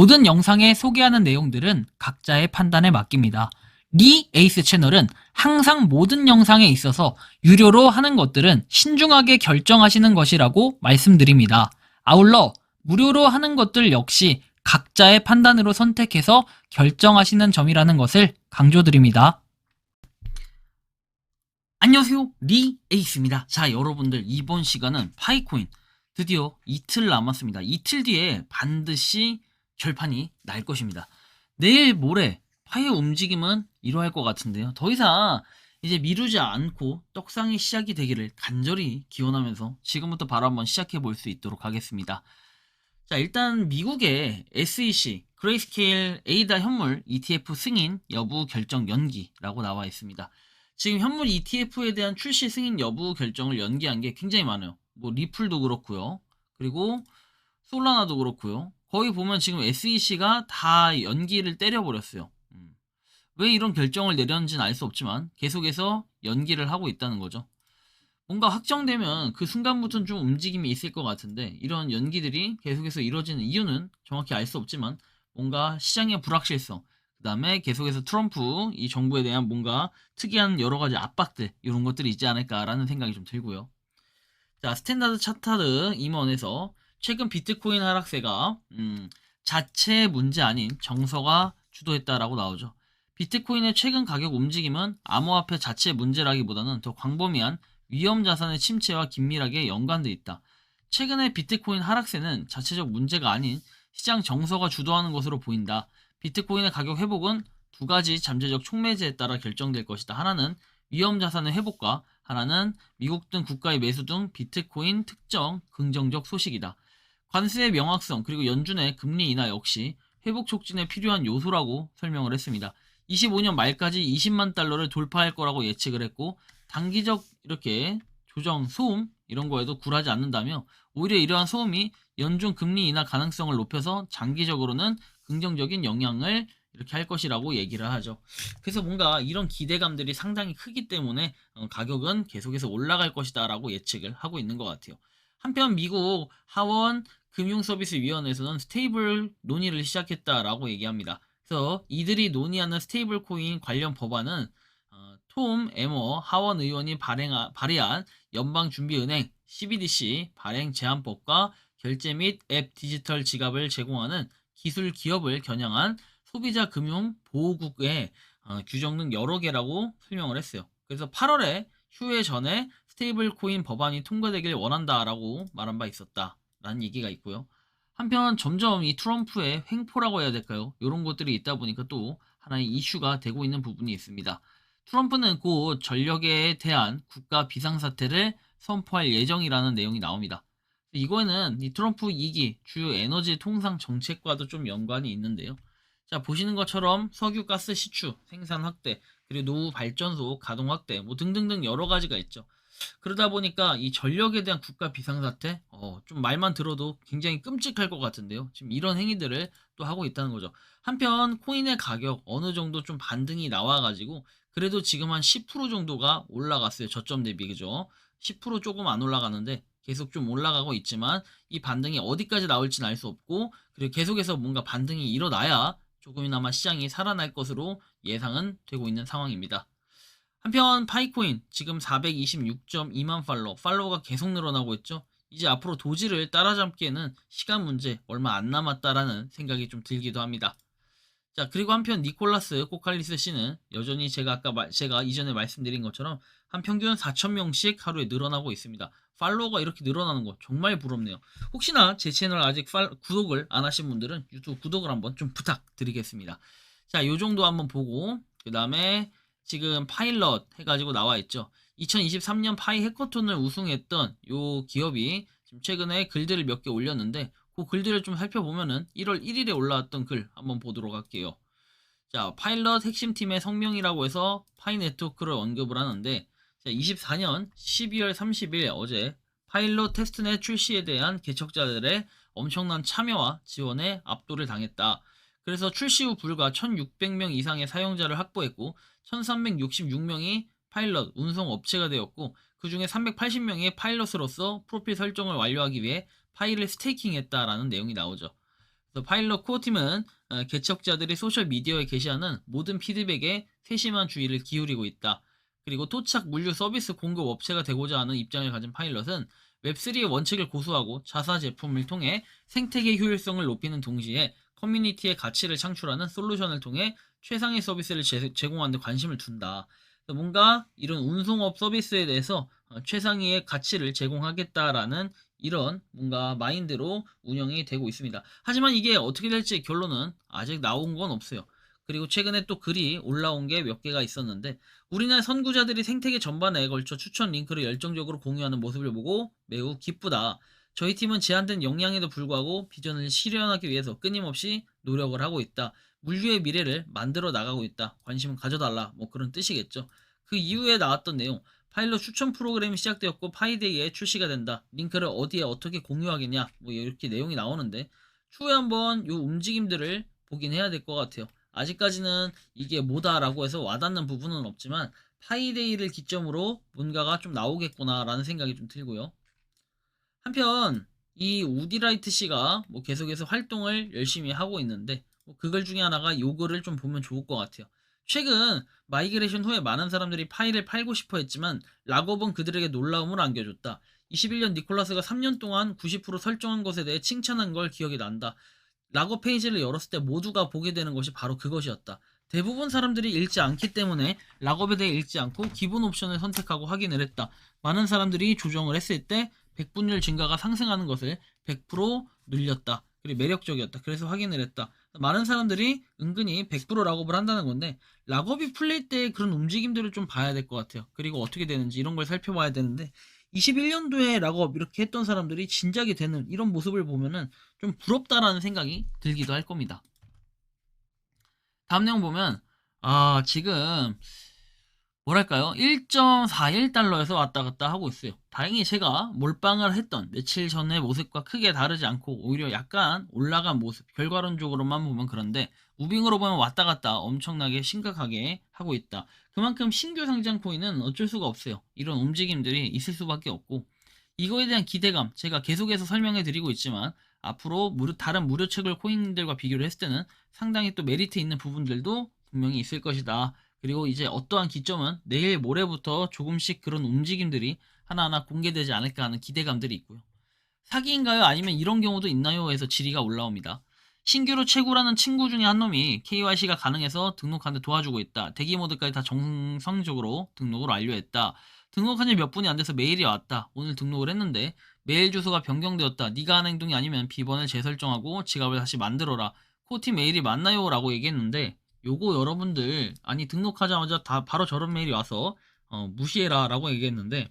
모든 영상에 소개하는 내용들은 각자의 판단에 맡깁니다. 리 에이스 채널은 항상 모든 영상에 있어서 유료로 하는 것들은 신중하게 결정하시는 것이라고 말씀드립니다. 아울러 무료로 하는 것들 역시 각자의 판단으로 선택해서 결정하시는 점이라는 것을 강조드립니다. 안녕하세요, 리 에이스입니다. 자, 여러분들, 이번 시간은 파이코인 드디어 이틀 남았습니다. 이틀 뒤에 반드시 결판이 날 것입니다. 내일 모레 파이의 움직임은 이러할 것 같은데요. 더 이상 이제 미루지 않고 떡상이 시작이 되기를 간절히 기원하면서 지금부터 바로 한번 시작해 볼 수 있도록 하겠습니다. 자, 일단 미국의 SEC 그레이스케일 에이다 현물 ETF 승인 여부 결정 연기라고 나와 있습니다. 지금 현물 ETF에 대한 출시 승인 여부 결정을 연기한 게 굉장히 많아요. 뭐 리플도 그렇고요. 그리고 솔라나도 그렇고요. 거기 보면 지금 SEC가 다 연기를 때려버렸어요. 왜 이런 결정을 내렸는지는 알 수 없지만 계속해서 연기를 하고 있다는 거죠. 뭔가 확정되면 그 순간부터는 좀 움직임이 있을 것 같은데 이런 연기들이 계속해서 이루어지는 이유는 정확히 알 수 없지만 뭔가 시장의 불확실성, 그 다음에 계속해서 트럼프 이 정부에 대한 뭔가 특이한 여러 가지 압박들 이런 것들이 있지 않을까라는 생각이 좀 들고요. 자, 스탠다드 차트드 임원에서 최근 비트코인 하락세가 자체 문제 아닌 정서가 주도했다라고 나오죠. 비트코인의 최근 가격 움직임은 암호화폐 자체 문제라기보다는 더 광범위한 위험 자산의 침체와 긴밀하게 연관돼 있다. 최근의 비트코인 하락세는 자체적 문제가 아닌 시장 정서가 주도하는 것으로 보인다. 비트코인의 가격 회복은 두 가지 잠재적 촉매제에 따라 결정될 것이다. 하나는 위험 자산의 회복과 하나는 미국 등 국가의 매수 등 비트코인 특정 긍정적 소식이다. 관세의 명확성 그리고 연준의 금리 인하 역시 회복 촉진에 필요한 요소라고 설명을 했습니다. 25년 말까지 20만 달러를 돌파할 거라고 예측을 했고 단기적 이렇게 조정, 소음 이런 거에도 굴하지 않는다며 오히려 이러한 소음이 연준 금리 인하 가능성을 높여서 장기적으로는 긍정적인 영향을 이렇게 할 것이라고 얘기를 하죠. 그래서 뭔가 이런 기대감들이 상당히 크기 때문에 가격은 계속해서 올라갈 것이다 라고 예측을 하고 있는 것 같아요. 한편 미국 하원 금융서비스위원회에서는 스테이블 논의를 시작했다라고 얘기합니다. 그래서 이들이 논의하는 스테이블 코인 관련 법안은 톰 에머 하원 의원이 발의한 연방준비은행 CBDC 발행 제한법과 결제 및 앱 디지털 지갑을 제공하는 기술 기업을 겨냥한 소비자 금융 보호국의 규정 등 여러 개라고 설명을 했어요. 그래서 8월에 휴회 전에 스테이블 코인 법안이 통과되길 원한다라고 말한 바 있었다라는 얘기가 있고요. 한편 점점 이 트럼프의 횡포라고 해야 될까요? 이런 것들이 있다 보니까 또 하나의 이슈가 되고 있는 부분이 있습니다. 트럼프는 곧 전력에 대한 국가 비상사태를 선포할 예정이라는 내용이 나옵니다. 이거는 이 트럼프 2기 주요 에너지 통상 정책과도 좀 연관이 있는데요. 자, 보시는 것처럼 석유, 가스 시추, 생산 확대, 그리고 노후 발전소 가동 확대, 뭐 등등등 여러 가지가 있죠. 그러다 보니까 이 전력에 대한 국가 비상사태, 좀 말만 들어도 굉장히 끔찍할 것 같은데요. 지금 이런 행위들을 또 하고 있다는 거죠. 한편 코인의 가격 어느 정도 좀 반등이 나와가지고 그래도 지금 한 10% 정도가 올라갔어요. 저점 대비 그죠? 10% 조금 안 올라가는데 계속 좀 올라가고 있지만 이 반등이 어디까지 나올지는 알 수 없고 그리고 계속해서 뭔가 반등이 일어나야 조금이나마 시장이 살아날 것으로 예상은 되고 있는 상황입니다. 한편 파이코인 지금 426.2만 팔로워가 계속 늘어나고 있죠. 이제 앞으로 도지를 따라잡기에는 시간 문제 얼마 안 남았다라는 생각이 좀 들기도 합니다. 자, 그리고 한편 니콜라스 코칼리스 씨는 여전히 제가 이전에 말씀드린 것처럼 한 평균 4,000명씩 하루에 늘어나고 있습니다. 팔로워가 이렇게 늘어나는 거 정말 부럽네요. 혹시나 제 채널 아직 구독을 안 하신 분들은 유튜브 구독을 한번 좀 부탁드리겠습니다. 자, 요 정도 한번 보고 그 다음에 지금 파일럿 해가지고 나와 있죠. 2023년 파이 해커톤을 우승했던 요 기업이 지금 최근에 글들을 몇 개 올렸는데 그 글들을 좀 살펴보면은 1월 1일에 올라왔던 글 한번 보도록 할게요. 자, 파일럿 핵심팀의 성명이라고 해서 파이 네트워크를 언급을 하는데 자, 24년 12월 30일 어제 파일럿 테스트넷 출시에 대한 개척자들의 엄청난 참여와 지원에 압도를 당했다. 그래서 출시 후 불과 1,600명 이상의 사용자를 확보했고 1,366명이 파일럿 운송 업체가 되었고 그 중에 380명이 파일럿으로서 프로필 설정을 완료하기 위해 파일을 스테이킹했다라는 내용이 나오죠. 그래서 파일럿 코어팀은 개척자들이 소셜미디어에 게시하는 모든 피드백에 세심한 주의를 기울이고 있다. 그리고 토착 물류 서비스 공급 업체가 되고자 하는 입장을 가진 파일럿은 웹3의 원칙을 고수하고 자사 제품을 통해 생태계 효율성을 높이는 동시에 커뮤니티의 가치를 창출하는 솔루션을 통해 최상의 서비스를 제공하는 데 관심을 둔다. 뭔가 이런 운송업 서비스에 대해서 최상위의 가치를 제공하겠다라는 이런 뭔가 마인드로 운영이 되고 있습니다. 하지만 이게 어떻게 될지 결론은 아직 나온 건 없어요. 그리고 최근에 또 글이 올라온 게 몇 개가 있었는데 우리나라 선구자들이 생태계 전반에 걸쳐 추천 링크를 열정적으로 공유하는 모습을 보고 매우 기쁘다. 저희 팀은 제한된 역량에도 불구하고 비전을 실현하기 위해서 끊임없이 노력을 하고 있다. 물류의 미래를 만들어 나가고 있다. 관심을 가져달라. 뭐 그런 뜻이겠죠. 그 이후에 나왔던 내용. 파일럿 추천 프로그램이 시작되었고 파이데이에 출시가 된다. 링크를 어디에 어떻게 공유하겠냐. 뭐 이렇게 내용이 나오는데 추후에 한번 요 움직임들을 보긴 해야 될 것 같아요. 아직까지는 이게 뭐다라고 해서 와닿는 부분은 없지만 파이데이를 기점으로 뭔가가 좀 나오겠구나라는 생각이 좀 들고요. 한편 이 우디라이트 씨가 뭐 계속해서 활동을 열심히 하고 있는데 뭐 그걸 중에 하나가 요거를 좀 보면 좋을 것 같아요. 최근 마이그레이션 후에 많은 사람들이 파일을 팔고 싶어 했지만 락업은 그들에게 놀라움을 안겨줬다. 21년 니콜라스가 3년 동안 90% 설정한 것에 대해 칭찬한 걸 기억이 난다. 락업 페이지를 열었을 때 모두가 보게 되는 것이 바로 그것이었다. 대부분 사람들이 읽지 않기 때문에 락업에 대해 읽지 않고 기본 옵션을 선택하고 확인을 했다. 많은 사람들이 조정을 했을 때 백분율 증가가 상승하는 것을 100% 늘렸다. 그리고 매력적이었다. 그래서 확인을 했다. 많은 사람들이 은근히 100% 락업을 한다는 건데 락업이 풀릴 때 그런 움직임들을 좀 봐야 될 것 같아요. 그리고 어떻게 되는지 이런 걸 살펴봐야 되는데 21년도에 락업 이렇게 했던 사람들이 진작이 되는 이런 모습을 보면은 좀 부럽다라는 생각이 들기도 할 겁니다. 다음 내용 보면 지금 뭐랄까요? 1.41달러에서 왔다 갔다 하고 있어요. 다행히 제가 몰빵을 했던 며칠 전의 모습과 크게 다르지 않고 오히려 약간 올라간 모습, 결과론적으로만 보면 그런데 무빙으로 보면 왔다 갔다 엄청나게 심각하게 하고 있다. 그만큼 신규 상장 코인은 어쩔 수가 없어요. 이런 움직임들이 있을 수밖에 없고 이거에 대한 기대감 제가 계속해서 설명해 드리고 있지만 앞으로 다른 무료채굴 코인들과 비교를 했을 때는 상당히 또 메리트 있는 부분들도 분명히 있을 것이다. 그리고 이제 어떠한 기점은 내일 모레부터 조금씩 그런 움직임들이 하나하나 공개되지 않을까 하는 기대감들이 있고요. 사기인가요? 아니면 이런 경우도 있나요? 해서 질의가 올라옵니다. 신규로 채굴하는 친구 중에 한 놈이 KYC가 가능해서 등록하는 데 도와주고 있다. 대기 모드까지 다 정상적으로 등록을 완료했다. 등록한 지 몇 분이 안 돼서 메일이 왔다. 오늘 등록을 했는데 메일 주소가 변경되었다. 네가 한 행동이 아니면 비번을 재설정하고 지갑을 다시 만들어라. 코티 메일이 맞나요? 라고 얘기했는데 요거 여러분들 등록하자마자 다 바로 저런 메일이 와서 무시해라 라고 얘기했는데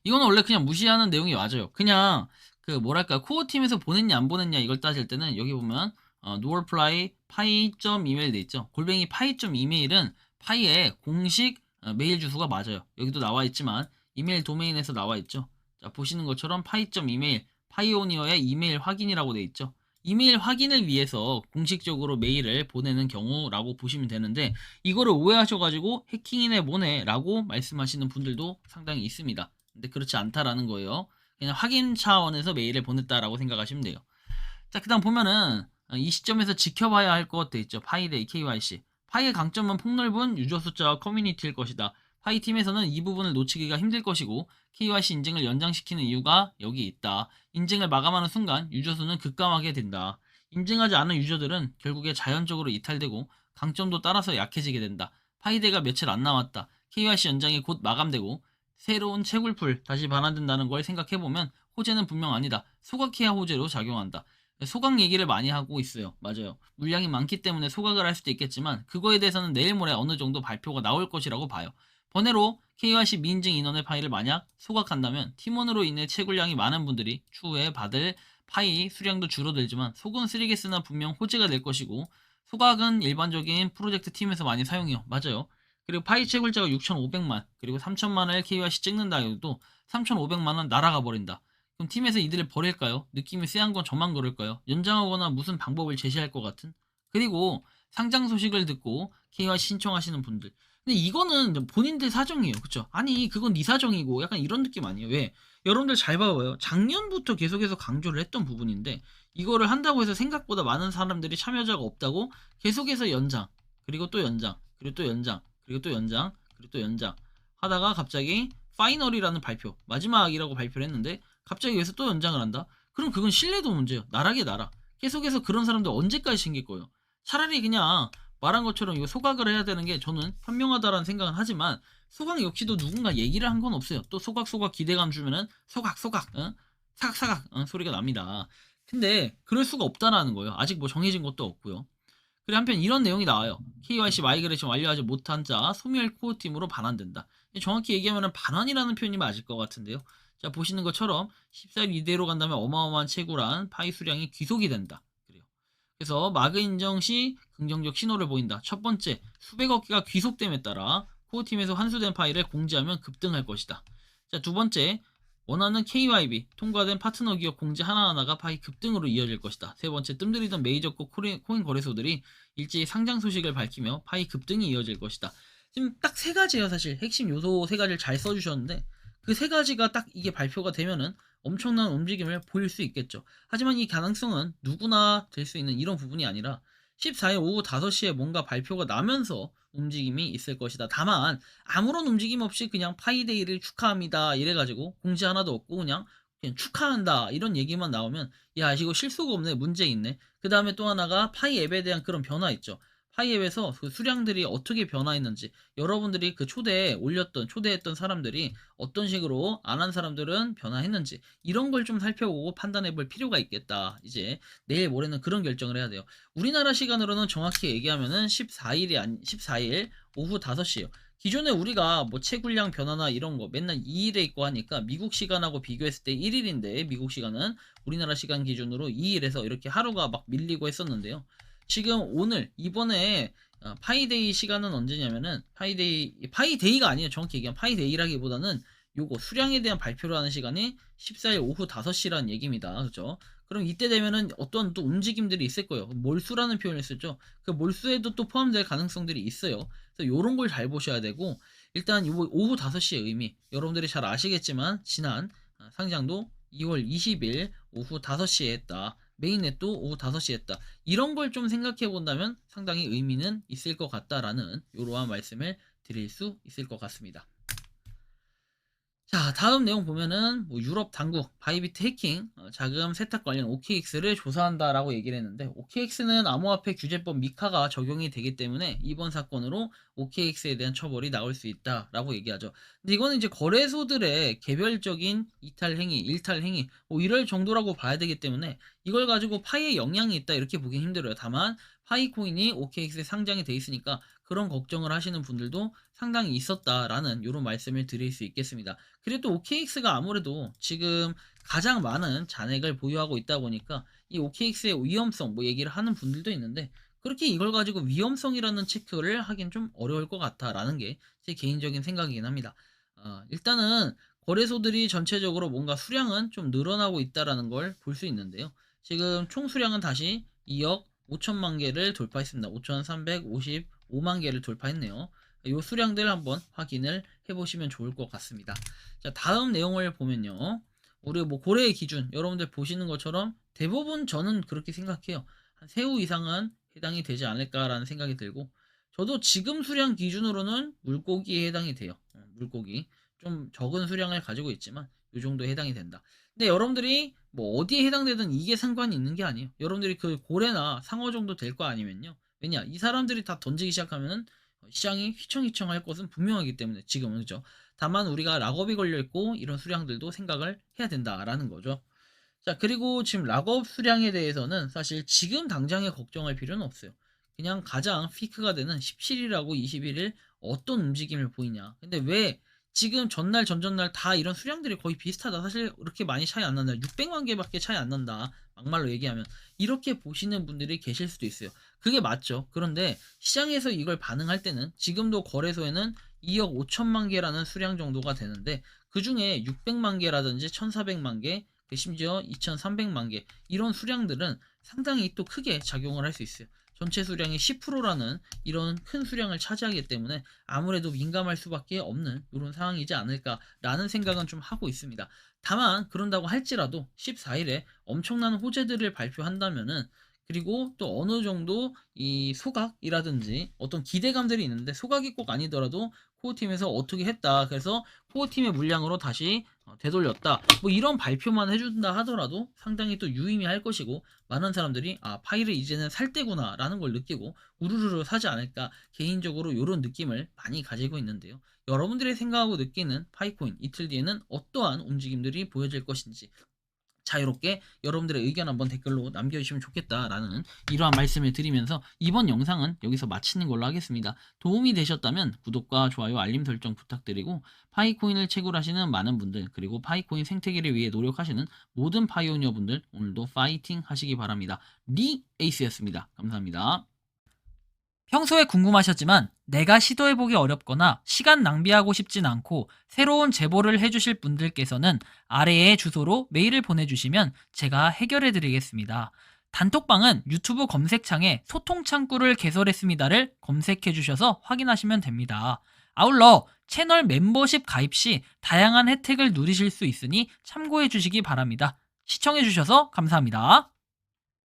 이거는 원래 그냥 무시하는 내용이 맞아요. 그냥 그 뭐랄까 코어 팀에서 보냈냐 안 보냈냐 이걸 따질 때는 여기 보면 noreply pi.email 돼 있죠. 골뱅이 pi.email은 파이의 공식 메일 주소가 맞아요. 여기도 나와 있지만 이메일 도메인에서 나와 있죠. 자, 보시는 것처럼 pi.email 파이오니어의 이메일 확인이라고 돼 있죠. 이메일 확인을 위해서 공식적으로 메일을 보내는 경우라고 보시면 되는데 이거를 오해하셔가지고 해킹이네 뭐네 라고 말씀하시는 분들도 상당히 있습니다. 근데 그렇지 않다라는 거예요. 그냥 확인 차원에서 메일을 보냈다라고 생각하시면 돼요. 자, 그 다음 보면은 이 시점에서 지켜봐야 할 것 돼 있죠. 파이데이 KYC. 파이의 강점은 폭넓은 유저 숫자와 커뮤니티일 것이다. 파이 팀에서는 이 부분을 놓치기가 힘들 것이고 KYC 인증을 연장시키는 이유가 여기 있다. 인증을 마감하는 순간 유저 수는 급감하게 된다. 인증하지 않은 유저들은 결국에 자연적으로 이탈되고 강점도 따라서 약해지게 된다. 파이데이가 며칠 안 남았다. KYC 연장이 곧 마감되고 새로운 채굴풀 다시 반환된다는 걸 생각해보면 호재는 분명 아니다. 소각해야 호재로 작용한다. 소각 얘기를 많이 하고 있어요. 맞아요. 물량이 많기 때문에 소각을 할 수도 있겠지만 그거에 대해서는 내일 모레 어느 정도 발표가 나올 것이라고 봐요. 번외로 KYC 미인증 인원의 파일을 만약 소각한다면 팀원으로 인해 채굴량이 많은 분들이 추후에 받을 파이 수량도 줄어들지만 속은 쓰리겠으나 분명 호재가 될 것이고 소각은 일반적인 프로젝트 팀에서 많이 사용해요. 맞아요. 그리고 파이 채굴자가 6,500만 그리고 3,000만원을 KYC 찍는다 해도 3,500만원 날아가 버린다. 그럼 팀에서 이들을 버릴까요? 느낌이 쎄한 건 저만 그럴까요? 연장하거나 무슨 방법을 제시할 것 같은? 그리고 상장 소식을 듣고 KYC 신청하시는 분들 근데 이거는 본인들 사정이에요. 그쵸? 아니 그건 네 사정이고 약간 이런 느낌 아니에요. 왜? 여러분들 잘 봐봐요. 작년부터 계속해서 강조를 했던 부분인데 이거를 한다고 해서 생각보다 많은 사람들이 참여자가 없다고 계속해서 연장, 그리고 또 연장, 그리고 또 연장, 그리고 또 연장, 그리고 또 연장 하다가 갑자기 파이널이라는 발표, 마지막이라고 발표를 했는데 갑자기 여기서 또 연장을 한다? 그럼 그건 신뢰도 문제예요. 나락에 나락. 계속해서 그런 사람들 언제까지 생길 거예요? 차라리 그냥 말한 것처럼 이거 소각을 해야 되는 게 저는 현명하다라는 생각은 하지만 소각 역시도 누군가 얘기를 한 건 없어요. 또 소각 기대감 주면은 소각 응? 사각 응? 소리가 납니다. 근데 그럴 수가 없다라는 거예요. 아직 뭐 정해진 것도 없고요. 그리고 한편 이런 내용이 나와요. KYC 마이그레이션 완료하지 못한 자 소멸 코어팀으로 반환된다. 정확히 얘기하면 반환이라는 표현이 맞을 것 같은데요. 자 보시는 것처럼 14일 이대로 간다면 어마어마한 채굴한 파이 수량이 귀속이 된다. 그래요. 그래서 마그 인정 시 긍정적 신호를 보인다. 첫 번째, 수백억 개가 귀속됨에 따라 코어팀에서 환수된 파일을 공지하면 급등할 것이다. 자, 두 번째, 원하는 KYB, 통과된 파트너 기업 공지 하나하나가 파이 급등으로 이어질 것이다. 세 번째, 뜸들이던 메이저급 코인 거래소들이 일제히 상장 소식을 밝히며 파이 급등이 이어질 것이다. 지금 딱 세 가지예요, 사실. 핵심 요소 세 가지를 잘 써주셨는데 그 세 가지가 딱 이게 발표가 되면은 엄청난 움직임을 보일 수 있겠죠. 하지만 이 가능성은 누구나 될 수 있는 이런 부분이 아니라 14일 오후 5시에 뭔가 발표가 나면서 움직임이 있을 것이다. 다만 아무런 움직임 없이 그냥 파이데이를 축하합니다 이래가지고 공지 하나도 없고 그냥 축하한다 이런 얘기만 나오면 야 이거 실수가 없네, 문제 있네. 그 다음에 또 하나가 파이 앱에 대한 그런 변화 있죠. 파이 앱에서 그 수량들이 어떻게 변화했는지, 여러분들이 그 초대했던 사람들이 어떤 식으로 안 한 사람들은 변화했는지 이런 걸 좀 살펴보고 판단해 볼 필요가 있겠다. 이제 내일 모레는 그런 결정을 해야 돼요. 우리나라 시간으로는 정확히 얘기하면은 14일 오후 5시에요. 기존에 우리가 뭐 채굴량 변화나 이런 거 맨날 2일에 있고 하니까 미국 시간하고 비교했을 때 1일인데 미국 시간은 우리나라 시간 기준으로 2일에서 이렇게 하루가 막 밀리고 했었는데요. 지금 오늘 이번에 파이데이 시간은 언제냐면은 파이데이가 아니에요. 정확히 얘기하면 파이데이라기보다는 요거 수량에 대한 발표를 하는 시간이 14일 오후 5시라는 얘기입니다. 그죠? 그럼 이때 되면은 어떤 또 움직임들이 있을 거예요. 몰수라는 표현을 쓰죠. 그 몰수에도 또 포함될 가능성들이 있어요. 그래서 요런 걸 잘 보셔야 되고, 일단 요 오후 5시의 의미, 여러분들이 잘 아시겠지만 지난 상장도 2월 20일 오후 5시에 했다. 메인넷도 오후 5시에 했다. 이런 걸 좀 생각해 본다면 상당히 의미는 있을 것 같다라는 이러한 말씀을 드릴 수 있을 것 같습니다. 자, 다음 내용 보면은 뭐 유럽 당국 바이비트 해킹 자금 세탁 관련 OKX를 조사한다라고 얘기를 했는데, OKX는 암호화폐 규제법 미카가 적용이 되기 때문에 이번 사건으로 OKX에 대한 처벌이 나올 수 있다라고 얘기하죠. 근데 이거는 이제 거래소들의 개별적인 이탈 행위, 일탈 행위 뭐 이럴 정도라고 봐야 되기 때문에 이걸 가지고 파이에 영향이 있다 이렇게 보기 힘들어요. 다만 파이코인이 OKX에 상장이 돼 있으니까 그런 걱정을 하시는 분들도 상당히 있었다라는 이런 말씀을 드릴 수 있겠습니다. 그리고 또 OKX가 아무래도 지금 가장 많은 잔액을 보유하고 있다 보니까 이 OKX의 위험성 뭐 얘기를 하는 분들도 있는데, 그렇게 이걸 가지고 위험성이라는 체크를 하긴 좀 어려울 것 같다라는 게 제 개인적인 생각이긴 합니다. 일단은 거래소들이 전체적으로 뭔가 수량은 좀 늘어나고 있다라는 걸 볼 수 있는데요. 지금 총 수량은 다시 2억 5천만 개를 돌파했습니다. 5,355만 개를 돌파했네요. 이 수량들 한번 확인을 해보시면 좋을 것 같습니다. 자, 다음 내용을 보면요. 우리 뭐 고래의 기준, 여러분들 보시는 것처럼 대부분 저는 그렇게 생각해요. 한 새우 이상은 해당이 되지 않을까라는 생각이 들고, 저도 지금 수량 기준으로는 물고기에 해당이 돼요. 물고기. 좀 적은 수량을 가지고 있지만 이 정도에 해당이 된다. 근데 여러분들이 뭐 어디에 해당되든 이게 상관이 있는 게 아니에요. 여러분들이 그 고래나 상어 정도 될 거 아니면요. 왜냐? 이 사람들이 다 던지기 시작하면은 시장이 휘청휘청 할 것은 분명하기 때문에 지금은, 그죠? 다만 우리가 락업이 걸려있고 이런 수량들도 생각을 해야 된다라는 거죠. 자, 그리고 지금 락업 수량에 대해서는 사실 지금 당장에 걱정할 필요는 없어요. 그냥 가장 피크가 되는 17일하고 21일 어떤 움직임을 보이냐. 근데 왜 지금 전날 전전날 다 이런 수량들이 거의 비슷하다. 사실 그렇게 많이 차이 안 난다. 600만 개밖에 차이 안 난다. 막말로 얘기하면. 이렇게 보시는 분들이 계실 수도 있어요. 그게 맞죠. 그런데 시장에서 이걸 반응할 때는 지금도 거래소에는 2억 5천만 개라는 수량 정도가 되는데, 그 중에 600만 개라든지 1,400만 개, 심지어 2,300만 개 이런 수량들은 상당히 또 크게 작용을 할 수 있어요. 전체 수량의 10%라는 이런 큰 수량을 차지하기 때문에 아무래도 민감할 수밖에 없는 이런 상황이지 않을까라는 생각은 좀 하고 있습니다. 다만 그런다고 할지라도 14일에 엄청난 호재들을 발표한다면은, 그리고 또 어느 정도 이 소각이라든지 어떤 기대감들이 있는데, 소각이 꼭 아니더라도 코어팀에서 어떻게 했다, 그래서 코어팀의 물량으로 다시 되돌렸다, 뭐 이런 발표만 해준다 하더라도 상당히 또 유의미할 것이고, 많은 사람들이 아, 파이를 이제는 살 때구나 라는 걸 느끼고 우르르르 사지 않을까, 개인적으로 이런 느낌을 많이 가지고 있는데요. 여러분들이 생각하고 느끼는 파이코인 이틀 뒤에는 어떠한 움직임들이 보여질 것인지 자유롭게 여러분들의 의견 한번 댓글로 남겨주시면 좋겠다라는 이러한 말씀을 드리면서 이번 영상은 여기서 마치는 걸로 하겠습니다. 도움이 되셨다면 구독과 좋아요, 알림 설정 부탁드리고, 파이코인을 채굴하시는 많은 분들, 그리고 파이코인 생태계를 위해 노력하시는 모든 파이오니어 분들, 오늘도 파이팅 하시기 바랍니다. 리 에이스였습니다. 감사합니다. 평소에 궁금하셨지만 내가 시도해보기 어렵거나 시간 낭비하고 싶진 않고 새로운 제보를 해주실 분들께서는 아래의 주소로 메일을 보내주시면 제가 해결해드리겠습니다. 단톡방은 유튜브 검색창에 소통창구를 개설했습니다를 검색해주셔서 확인하시면 됩니다. 아울러 채널 멤버십 가입 시 다양한 혜택을 누리실 수 있으니 참고해주시기 바랍니다. 시청해주셔서 감사합니다.